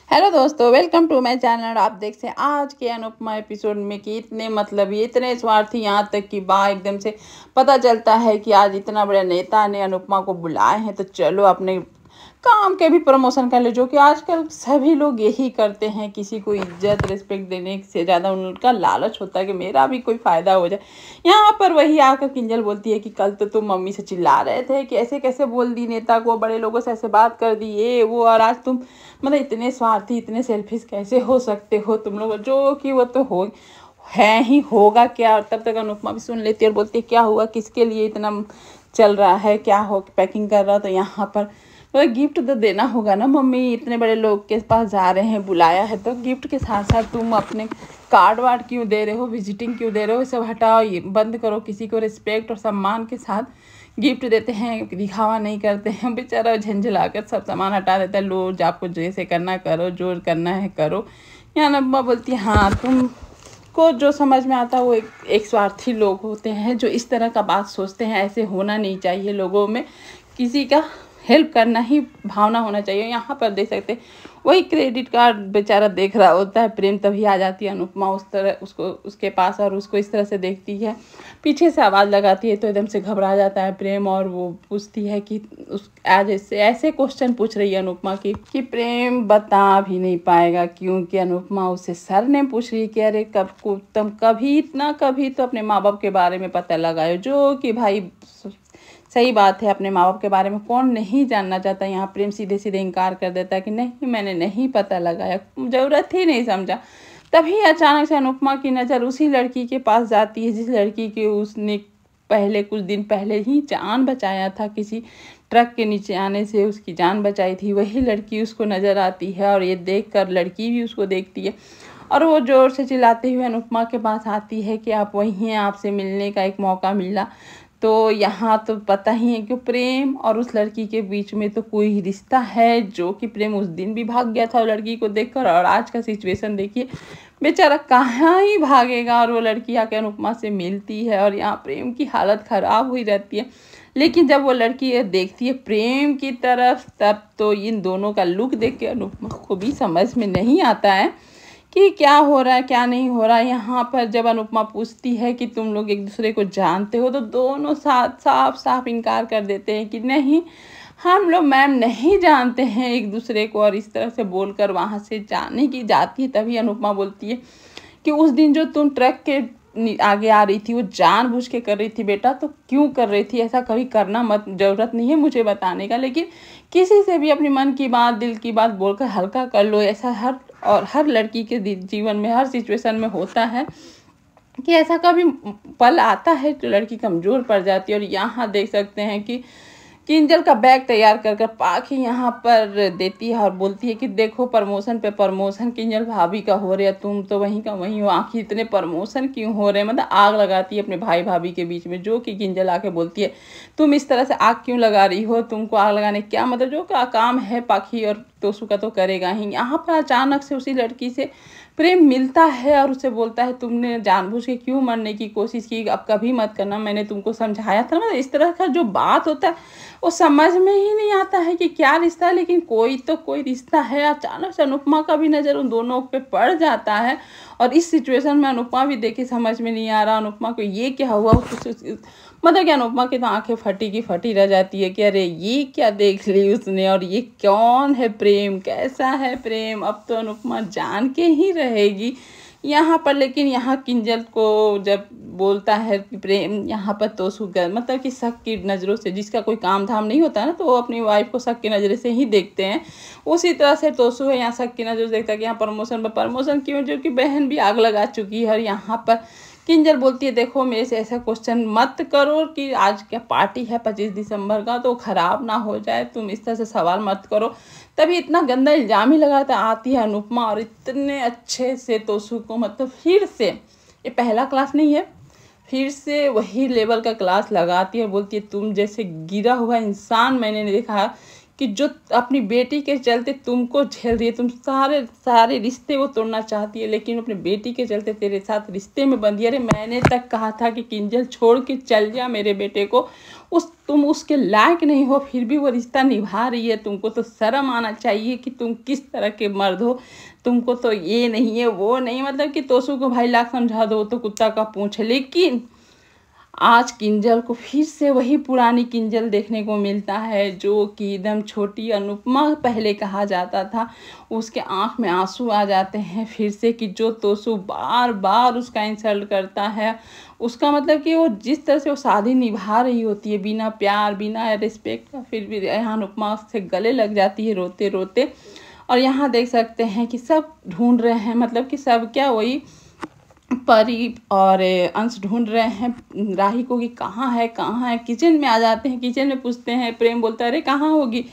Hello दोस्तों, welcome to my channel. आप देख सकते हैं आज के अनुपमा एपिसोड में कि इतने मतलबी, इतने स्वार्थी, यहाँ तक कि एकदम से पता चलता है कि आज इतना बड़ा नेता ने अनुपमा को बुलाए हैं तो चलो अपने काम के भी प्रमोशन कर ले, जो कि आजकल सभी लोग यही करते हैं। किसी को इज्जत रिस्पेक्ट देने से ज़्यादा उनका लालच होता है कि मेरा भी कोई फ़ायदा हो जाए। यहाँ पर वही आकर किंजल बोलती है कि कल तो तुम मम्मी से चिल्ला रहे थे कि ऐसे कैसे बोल दी नेता को, बड़े लोगों से ऐसे बात कर दी ये वो, और आज तुम मतलब इतने स्वार्थी, इतने सेल्फिश कैसे हो सकते हो तुम लोग, जो कि वो तो हो है ही, होगा क्या। और तब तक अनुपमा भी सुन लेती है और बोलती है क्या हुआ, किसके लिए इतना चल रहा है, क्या हो पैकिंग कर रहा। तो यहाँ पर तो गिफ्ट तो देना होगा ना मम्मी, इतने बड़े लोग के पास जा रहे हैं, बुलाया है तो गिफ्ट के साथ साथ तुम अपने कार्ड वार्ड क्यों दे रहे हो, विजिटिंग क्यों दे रहे हो, सब हटाओ, ये बंद करो। किसी को रिस्पेक्ट और सम्मान के साथ गिफ्ट देते हैं, दिखावा नहीं करते हैं। बेचारा झंझला कर सब सामान हटा देता है, लो आपको जैसे करना करो, जो करना है करो। यहाँ नब्बा बोलती है हाँ तुम को जो समझ में आता है वो एक स्वार्थी लोग होते हैं जो इस तरह का बात सोचते हैं। ऐसे होना नहीं चाहिए, लोगों में किसी का हेल्प करना ही भावना होना चाहिए। यहाँ पर देख सकते हैं वही क्रेडिट कार्ड बेचारा देख रहा होता है प्रेम, तभी आ जाती है अनुपमा उस तरह उसको उसके पास और उसको इस तरह से देखती है, पीछे से आवाज़ लगाती है तो एकदम से घबरा जाता है प्रेम। और वो पूछती है कि उस आज ऐसे क्वेश्चन पूछ रही है अनुपमा की कि प्रेम बता भी नहीं पाएगा, क्योंकि अनुपमा उससे सर ने पूछ रही कि अरे कब को तुम कभी इतना कभी तो अपने माँ बाप के बारे में पता लगाओ, जो कि भाई सही बात है, अपने माँ बाप के बारे में कौन नहीं जानना चाहता। यहाँ प्रेम सीधे सीधे इनकार कर देता है कि नहीं मैंने नहीं पता लगाया, ज़रूरत ही नहीं समझा। तभी अचानक से अनुपमा की नज़र उसी लड़की के पास जाती है जिस लड़की के उसने पहले कुछ दिन पहले ही जान बचाया था, किसी ट्रक के नीचे आने से उसकी जान बचाई थी। वही लड़की उसको नज़र आती है और ये देखकर लड़की भी उसको देखती है और वो ज़ोर से चिल्लाते हुए अनुपमा के पास आती है कि आप वहीं हैं, आपसे मिलने का एक मौका मिला। तो यहाँ तो पता ही है कि प्रेम और उस लड़की के बीच में तो कोई रिश्ता है, जो कि प्रेम उस दिन भी भाग गया था लड़की को देखकर, और आज का सिचुएशन देखिए बेचारा कहाँ ही भागेगा। और वो लड़की आके अनुपमा से मिलती है और यहाँ प्रेम की हालत ख़राब हुई रहती है। लेकिन जब वो लड़की ये देखती है प्रेम की तरफ, तब तो इन दोनों का लुक देख के अनुपमा को भी समझ में नहीं आता है कि क्या हो रहा है क्या नहीं हो रहा है। यहाँ पर जब अनुपमा पूछती है कि तुम लोग एक दूसरे को जानते हो, तो दोनों साथ साफ साफ इनकार कर देते हैं कि नहीं हम लोग मैम नहीं जानते हैं एक दूसरे को। और इस तरह से बोलकर वहाँ से जाने की जाती है। तभी अनुपमा बोलती है कि उस दिन जो तुम ट्रक के आगे आ रही थी वो जानबूझ के कर रही थी बेटा, तो क्यों कर रही थी, ऐसा कभी करना मत, ज़रूरत नहीं है मुझे बताने का, लेकिन किसी से भी अपनी मन की बात दिल की बात बोलकर हल्का कर लो। ऐसा हर लड़की के जीवन में हर सिचुएशन में होता है कि ऐसा कभी पल आता है तो लड़की कमज़ोर पड़ जाती है। और यहाँ देख सकते हैं कि किंजल का बैग तैयार कर कर पाखी यहाँ पर देती है और बोलती है कि देखो प्रमोशन पे प्रमोशन किंजल भाभी का हो रहा है, तुम तो वहीं का वहीं हो, आखिर इतने प्रमोशन क्यों हो रहे हैं। मतलब आग लगाती है अपने भाई भाभी के बीच में, जो कि किंजल आके बोलती है तुम इस तरह से आग क्यों लगा रही हो, तुमको आग लगाने क्या मतलब, जो का काम है पाखी और तोसू का तो करेगा ही। यहाँ पर अचानक से उसी लड़की से प्रेम मिलता है और उसे बोलता है तुमने जानबूझ के क्यों मरने की कोशिश की, अब कभी मत करना, मैंने तुमको समझाया था। मतलब इस तरह का जो बात होता है वो समझ में ही नहीं आता है कि क्या रिश्ता है, लेकिन कोई तो कोई रिश्ता है। अचानक से अनुपमा का भी नज़र उन दोनों पे पड़ जाता है और इस सिचुएशन में अनुपमा भी देखी, समझ में नहीं आ रहा अनुपमा को ये क्या हुआ। मतलब कि अनुपमा की तो आंखें फटी की फटी रह जाती है कि अरे ये क्या देख ली उसने, और ये कौन है प्रेम, कैसा है प्रेम, अब तो अनुपमा जान के ही रहेगी यहाँ पर। लेकिन यहाँ किंजल को जब बोलता है कि प्रेम, यहाँ पर तोसू मतलब कि शक की नज़रों से, जिसका कोई काम धाम नहीं होता है ना तो वो अपनी वाइफ को शक की नज़र से ही देखते हैं, उसी तरह से तोसू है यहाँ शक की नज़र से देखता है कि यहाँ प्रमोशन पर प्रमोशन क्यों, जो कि बहन भी आग लगा चुकी है। और यहाँ पर किंजल बोलती है देखो मेरे से ऐसा क्वेश्चन मत करो कि आज क्या पार्टी है 25 दिसंबर का तो ख़राब ना हो जाए, तुम इस तरह से सवाल मत करो। तभी इतना गंदा इल्ज़ाम ही लगाता आती है अनुपमा और इतने अच्छे से तोसू को, मतलब फिर से ये पहला क्लास नहीं है, फिर से वही लेवल का क्लास लगाती है। बोलती है तुम जैसे गिरा हुआ इंसान मैंने नहीं देखा कि जो अपनी बेटी के चलते तुमको झेल रही है, तुम सारे सारे रिश्ते वो तोड़ना चाहती है, लेकिन अपनी बेटी के चलते तेरे साथ रिश्ते में बंधी है। अरे मैंने तक कहा था कि किंजल छोड़ के चल जा मेरे बेटे को, तुम उसके लायक नहीं हो, फिर भी वो रिश्ता निभा रही है। तुमको तो शर्म आना चाहिए कि तुम किस तरह के मर्द हो, तुमको तो ये नहीं है वो नहीं, मतलब कि तोसू को भाई लाख समझा दो तो कुत्ता का पूंछ है। लेकिन आज किंजल को फिर से वही पुरानी किंजल देखने को मिलता है, जो कि एकदम छोटी अनुपमा पहले कहा जाता था। उसके आंख में आंसू आ जाते हैं फिर से, कि जो तोसू बार बार उसका इंसल्ट करता है। उसका मतलब कि वो जिस तरह से वो शादी निभा रही होती है बिना प्यार बिना रिस्पेक्ट का, फिर भी यहाँ अनुपमा से गले लग जाती है रोते रोते। और यहाँ देख सकते हैं कि सब ढूंढ रहे हैं, मतलब कि सब क्या, वही परी और अंश ढूंढ रहे हैं राही को कि कहाँ है। किचन में आ जाते हैं, किचन में पूछते हैं। प्रेम बोलता है अरे कहाँ होगी,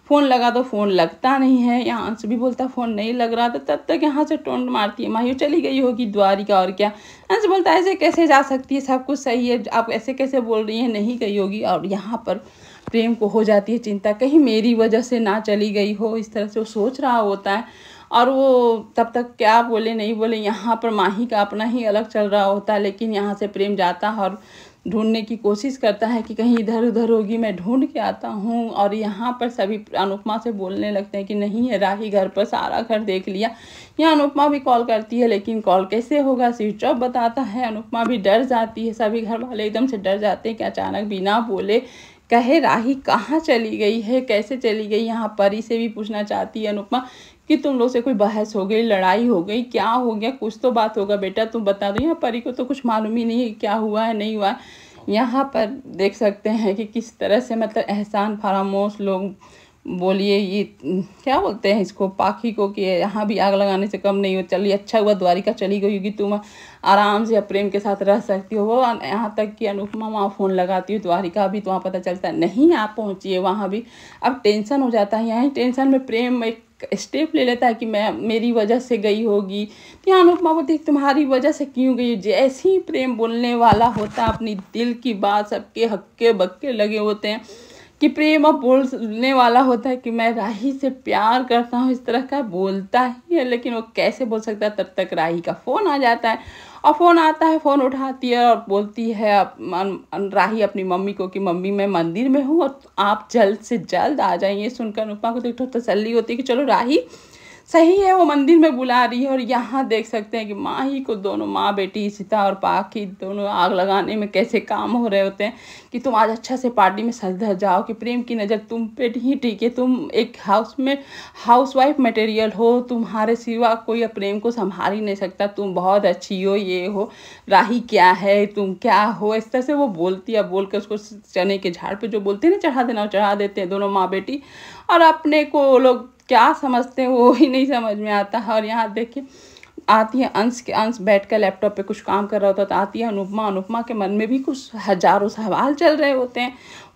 फ़ोन लगा दो, फ़ोन लगता नहीं है। यहाँ अंश भी बोलता फ़ोन नहीं लग रहा था। तब तक यहाँ से टोंट मारती है माही चली गई होगी द्वारिका, और क्या। अंश बोलता है ऐसे कैसे जा सकती है, सब कुछ सही है, आप ऐसे कैसे बोल रही हैं, नहीं गई होगी। और यहाँ पर प्रेम को हो जाती है चिंता, कहीं मेरी वजह से ना चली गई हो, इस तरह से वो सोच रहा होता है। और वो तब तक क्या बोले नहीं बोले, यहाँ पर माही का अपना ही अलग चल रहा होता है। लेकिन यहाँ से प्रेम जाता है और ढूंढने की कोशिश करता है कि कहीं इधर उधर होगी, मैं ढूंढ के आता हूँ। और यहाँ पर सभी अनुपमा से बोलने लगते हैं कि नहीं है राही घर पर, सारा घर देख लिया। यहाँ अनुपमा भी कॉल करती है, लेकिन कॉल कैसे होगा, स्विच ऑफ बताता है। अनुपमा भी डर जाती है, सभी घर वाले एकदम से डर जाते हैं कि अचानक बिना बोले कहे राही कहाँ चली गई है, कैसे चली गई। यहाँ परी से भी पूछना चाहती है अनुपमा कि तुम लोग से कोई बहस हो गई, लड़ाई हो गई, क्या हो गया, कुछ तो बात होगा बेटा, तुम बता दो। यहाँ परी को तो कुछ मालूम ही नहीं है क्या हुआ है नहीं हुआ है। यहाँ पर देख सकते हैं कि किस तरह से मतलब एहसान फरामोश लोग, बोलिए ये क्या बोलते हैं इसको, पाखी को, कि यहाँ भी आग लगाने से कम नहीं हो। चलिए अच्छा हुआ द्वारिका चली गई होगी, तुम आराम से प्रेम के साथ रह सकती हो। वो यहाँ तक कि अनुपमा वहाँ फ़ोन लगाती है, द्वारिका भी, तो वहाँ पता चलता है नहीं आप पहुँची है वहाँ भी। अब टेंशन हो जाता है, यहाँ टेंशन में प्रेम एक स्टेप ले लेता है कि मैं मेरी वजह से गई होगी। तो यहाँ अनुपमा बोलती है तुम्हारी वजह से क्यों गई। जैसे ही प्रेम बोलने वाला होता है अपनी दिल की बात, सबके हक्के बक्के लगे होते हैं कि प्रेम अब बोलने वाला होता है कि मैं राही से प्यार करता हूँ, इस तरह का बोलता ही है। लेकिन वो कैसे बोल सकता है, तब तक राही का फ़ोन आ जाता है। और फ़ोन आता है, फ़ोन उठाती है और बोलती है राही अपनी मम्मी को कि मम्मी मैं मंदिर में हूँ और आप जल्द से जल्द आ जाइए। सुनकर अनुपमा को तो तसल्ली होती है कि चलो राही सही है, वो मंदिर में बुला रही है। और यहाँ देख सकते हैं कि माही को दोनों माँ बेटी सीता और पाखी दोनों आग लगाने में कैसे काम हो रहे होते हैं कि तुम आज अच्छा से पार्टी में सज धज जाओ, कि प्रेम की नज़र तुम पे ही टिके, तुम एक हाउसवाइफ मटेरियल हो, तुम्हारे सिवा कोई प्रेम को संभाल ही नहीं सकता, तुम बहुत अच्छी हो, ये हो, राही क्या है, तुम क्या हो, इस तरह से वो बोलती है। बोल कर उसको चने के झाड़ पे जो बोलते हैं ना चढ़ा देना, चढ़ा देते हैं दोनों माँ बेटी। और अपने को लोग क्या समझते हैं वो ही नहीं समझ में आता है। और यहाँ देखिए आती है अंश बैठ कर लैपटॉप पे कुछ काम कर रहा होता, तो आती है अनुपमा के मन में भी कुछ हजारों सवाल चल रहे होते हैं।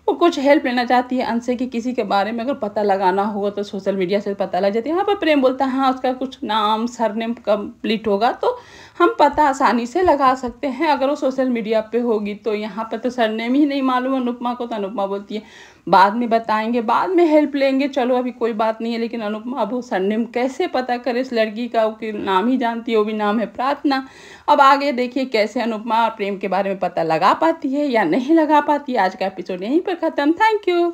वो कुछ हेल्प लेना चाहती है अंश से कि किसी के बारे में अगर पता लगाना होगा तो सोशल मीडिया से पता लग जाती है। यहाँ पर प्रेम बोलता है हाँ उसका कुछ नाम सरनेम कंप्लीट होगा तो हम पता आसानी से लगा सकते हैं, अगर वो सोशल मीडिया पे होगी तो। यहाँ पर तो सरनेम ही नहीं मालूम अनुपमा को, तो अनुपमा बोलती है बाद में बताएंगे, बाद में हेल्प लेंगे, चलो अभी कोई बात नहीं है। लेकिन अनुपमा अब वो सरनेम कैसे पता करे इस लड़की का, उसके नाम ही जानती है, वो भी नाम है प्रार्थना। अब आगे देखिए कैसे अनुपमा प्रेम के बारे में पता लगा पाती है या नहीं लगा पाती है। आज का एपिसोड यहीं पर ख़त्म। Thank you.